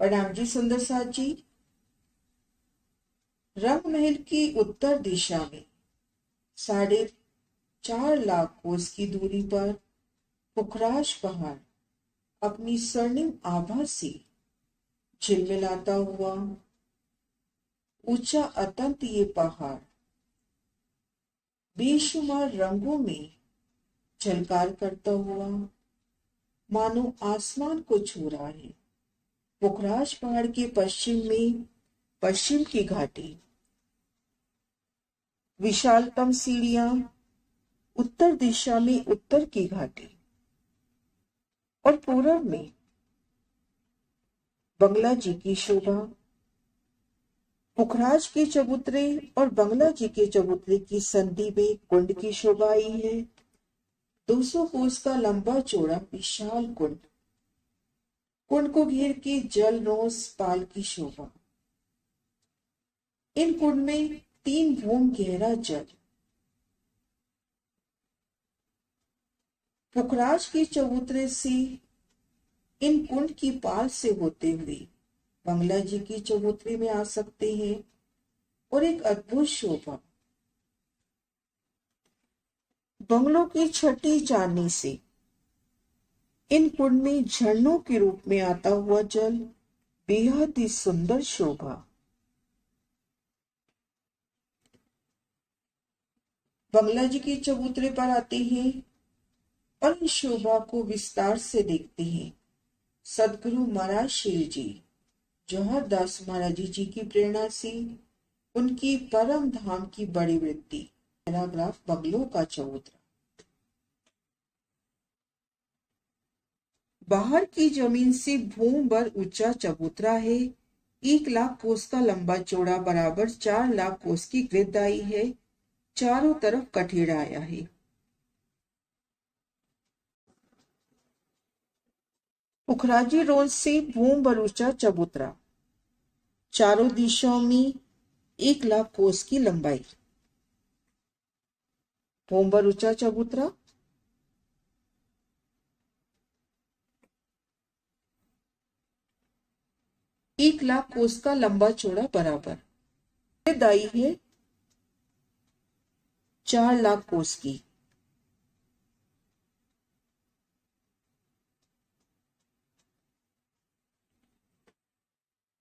प्रणाम जी सुंदर साथ जी। रंग महल की उत्तर दिशा में 4.5 लाख कोस की दूरी पर पुखराज पहाड़ अपनी स्वर्णिम आभा से झिलमिलाता हुआ ऊंचा अतंत ये पहाड़ बेशुमार रंगों में झलकार करता हुआ मानो आसमान को छू रहा है। पुखराज पहाड़ के पश्चिम में पश्चिम की घाटी, विशालतम सीढ़ियां, उत्तर दिशा में उत्तर की घाटी और पूरब में बंगला जी की शोभा। पुखराज के चबूतरे और बंगला जी के चबूतरे की संधि में कुंड की शोभा आई है। 200 कोस का लंबा चौड़ा विशाल कुंड, कुंड को घेर के जल रोस पाल की शोभा। इन कुंड में 3 भूम गहरा जल। पुखराज के चबूतरे से इन कुंड की पाल से होते हुए बंगला जी की चबूतरे में आ सकते हैं और एक अद्भुत शोभा। बंगलों की छठी चांदनी से इन कुंड में झरनों के रूप में आता हुआ जल, बेहद ही सुंदर शोभा। बंगला जी के चबूतरे पर आते हैं और इन शोभा को विस्तार से देखते हैं। सदगुरु महाराज श्री जी जौहर दास महाराज जी की प्रेरणा से उनकी परम धाम की बड़ी वृत्ति। पैराग्राफ बंगलों का चबूतरा। बाहर की जमीन से भूम भर ऊंचा चबूतरा है। 1 लाख कोस का लंबा चौड़ा बराबर 4 लाख कोस की गिरदाई है। चारों तरफ कठेड़ा आया है। पुखराजी रोड से भूम भर ऊंचा चबूतरा, चारों दिशाओं में 1 लाख कोस की लंबाई। भूम भर ऊंचा चबूतरा, एक लाख कोस का लंबा चौड़ा बराबर दाई है 4 लाख कोस की।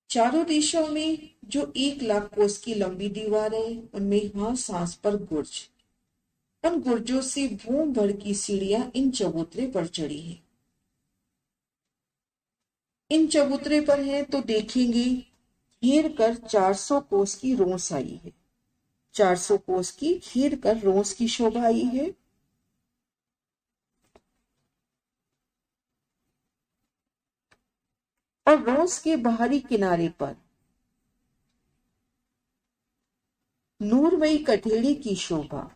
चारों दिशाओं में जो 1 लाख कोस की लंबी दीवार है उनमें हाथ सांस पर गुर्ज। उन गुर्जों से भूम भर की सीढ़ियां इन चबूतरे पर चढ़ी है। इन चबूतरे पर है तो देखेंगे घेर कर 400 कोस की रोस आई है। 400 कोस की घेर कर रोस की शोभा आई है। और रोस के बाहरी किनारे पर नूरमयी कठेड़े की शोभा।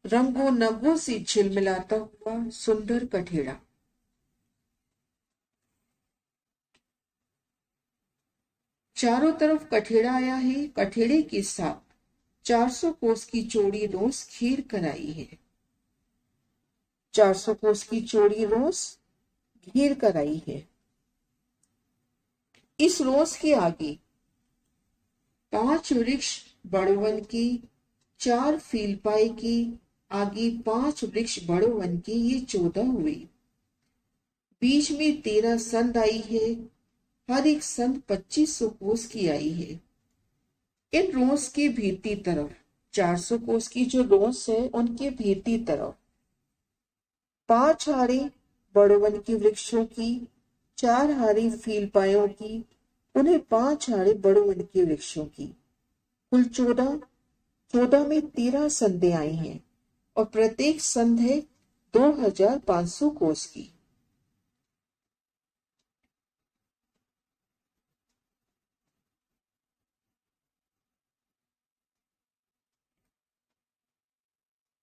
रंगों नगों से झिलमिलाता हुआ सुंदर कठेड़ा। चारों तरफ कठेड़ा आया है। कठेड़े के साथ 400 कोस की चौड़ी रोस घेर कर आई है। 400 कोस की चौड़ी रोस घेर कर आई है। इस रोस के आगे 5 वृक्ष बड़वन की, 4 फीलपाई की, आगे 5 वृक्ष बड़वन की, ये 14 हुई। बीच में 13 संद आई है। हर एक संद 2500 कोस की आई है। इन रोस के भीती तरफ 400 कोस की जो रोस है उनके भीती तरफ 5 हारे बड़वन की वृक्षों की, 4 हारे फीलपायों की, उन्हें 5 हारे बड़वन के वृक्षों की, कुल 14 में 13 संधे आई हैं और प्रत्येक संध है 2500 कोस की।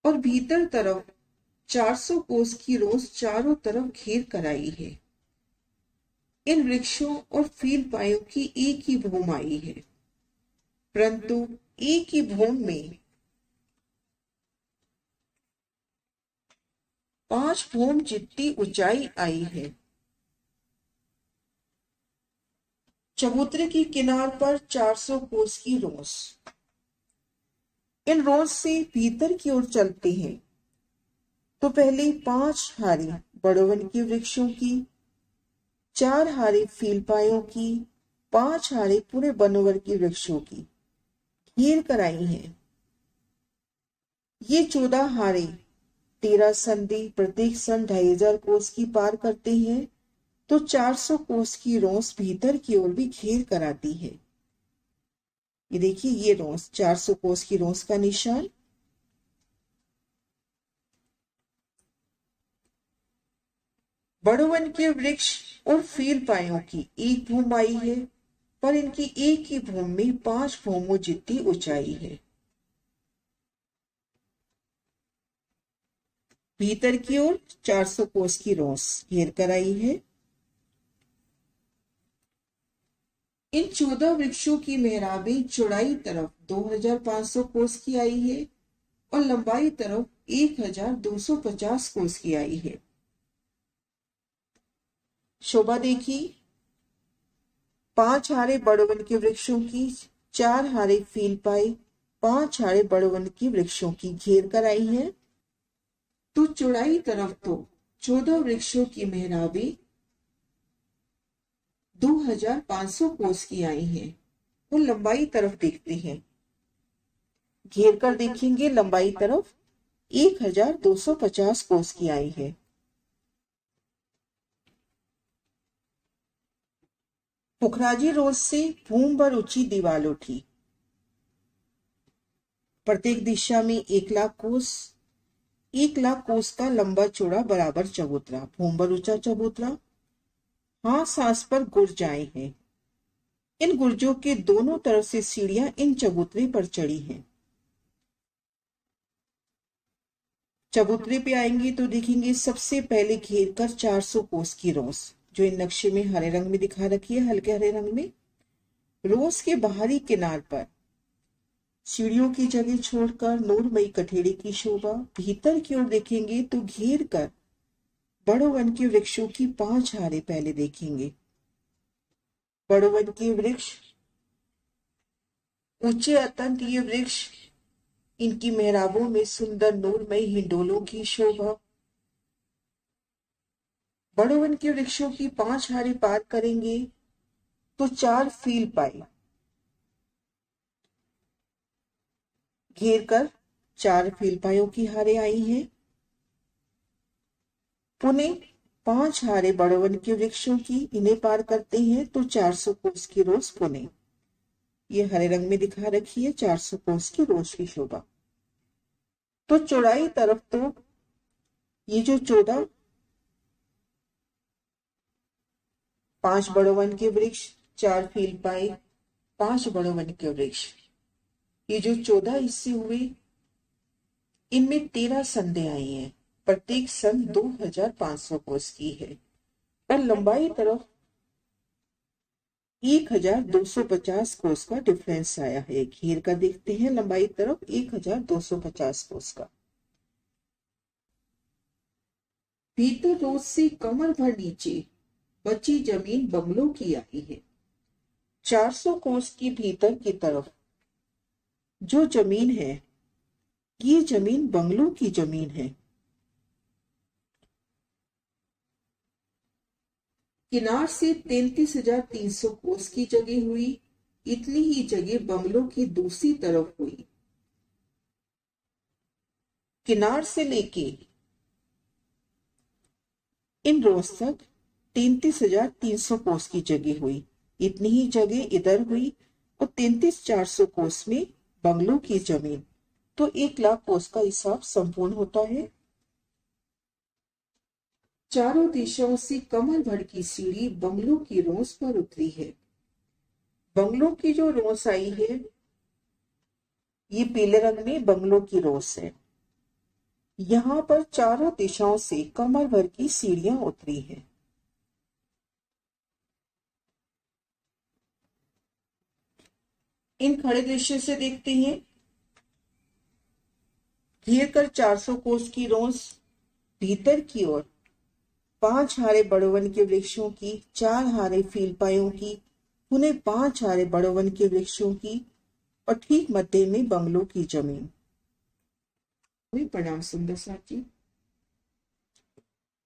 और भीतर तरफ 400 कोस की रोस चारों तरफ घेर कर आई है। इन वृक्षों और फीलपायों की एक ही भूम आई है, परंतु एक ही भूम में 5 भूम जितनी ऊंचाई आई है। चबूतरे की किनार पर 400 कोस की रोस। इन रोस से भीतर की ओर चलते हैं तो पहले 5 हारी बड़ोवन के वृक्षों की, 4 हारी फीलपायों की, 5 हारी पूरे बनोवर के वृक्षों की घेर कर आई हैं। ये 14 हारे 13 संधि प्रत्येक सन 2500 कोस की पार करते हैं तो 400 कोस की रोस भीतर की ओर भी घेर कर आती है। ये देखिए, ये रोस 400 कोस की रोस का निशान। बड़ोवन के वृक्ष और फीलपायों की एक भूम आई है, पर इनकी एक ही भूम में 5 भूमों जितनी ऊंचाई है। भीतर की ओर 400 कोस की रोस घेर कर आई है। इन 14 वृक्षों की मेहराबें चौड़ाई तरफ 2500 कोस की आई है और लंबाई तरफ 1250 कोस की आई है। शोभा देखी, 5 हारे बड़ोवन के वृक्षों की, 4 हारे फीलपाई, 5 हारे बड़ोवन के वृक्षों की घेर कर आई है। तो चौड़ाई तरफ तो 14 वृक्षों की मेहराबें 2500 कोस की आई हैं और लंबाई तरफ देखते हैं, घेर कर देखेंगे, लंबाई तरफ 1250 कोस की आई है। पुखराजी रोड से भूम भर ऊंची दीवार उठी, प्रत्येक दिशा में 1,00,000 कोस, 1,00,000 कोस का लंबा चौड़ा बराबर चबूतरा, भूम भर ऊंचा चबूतरा। हाँ, सांस पर गुर्ज आए हैं। इन गुर्जों के दोनों तरफ से सीढ़ियां इन चबूतरे पर चढ़ी हैं। चबूतरे पे आएंगे तो देखेंगे सबसे पहले घेर कर 400 कोस की रोस, जो इन नक्शे में हरे रंग में दिखा रखी है, हल्के हरे रंग में। रोस के बाहरी किनार पर सीढ़ियों की जगह छोड़कर नूरमयी कठेड़े की शोभा। भीतर की ओर देखेंगे तो घेर कर बड़ो वन के वृक्षों की 5 हारे पहले देखेंगे। बड़ो वन के वृक्ष ऊंचे अत्यंत, ये वृक्ष, इनकी मेहराबों में सुंदर नूरमयी हिंडोलों की शोभा। बड़ो वन के वृक्षों की 5 हारे पार करेंगे तो 4 फील पाए घेर कर 4 फीलपायों की हारे आई हैं। पुणे 5 हारे बड़ोवन के वृक्षों की, इन्हें पार करते हैं तो 400 कोस की रोज पुणे, ये हरे रंग में दिखा रखी है, 400 कोस की रोज की शोभा। तो चौड़ाई तरफ तो ये जो 14 5 बड़ोवन के वृक्ष, 4 फीलपाई, 5 बड़ोवन के वृक्ष, ये जो 14 हिस्से हुए, इनमें 13 संधे आई हैं, प्रत्येक संध 2500 कोस की है और लंबाई तरफ 1250 कोस का डिफरेंस आया है। घेर कर देखते हैं, लंबाई तरफ 1250 कोस का। भीतर रोज से कमर भर नीचे बची जमीन बंगलों की आई है। 400 कोस की भीतर की तरफ जो जमीन है, ये जमीन बंगलों की जमीन है। किनार से 33,300 कोस की जगह हुई, इतनी ही जगह बंगलों की दूसरी तरफ हुई। किनार से लेके इन रोज तक 33,300 कोस की जगह हुई, इतनी ही जगह इधर हुई और 33,400 कोस में बंगलों की जमीन, तो 1,00,000 कोस का हिसाब संपूर्ण होता है। चारों दिशाओं से कमर भर की सीढ़ी बंगलों की रोस पर उतरी है। बंगलों की जो रोस आई है, ये पीले रंग में बंगलों की रोस है। यहां पर चारों दिशाओं से कमर भर की सीढ़ियां उतरी है। इन खड़े दृश्य से देखते हैं, घेर कर 400 कोस की रोस, भीतर की ओर 5 हारे बड़ोवन के वृक्षों की, 4 हारे फीलपायों की, पुनः 5 हारे बड़ोवन के वृक्षों की और ठीक मध्य में बंगलों की जमीन। प्रणाम सुंदर साथी।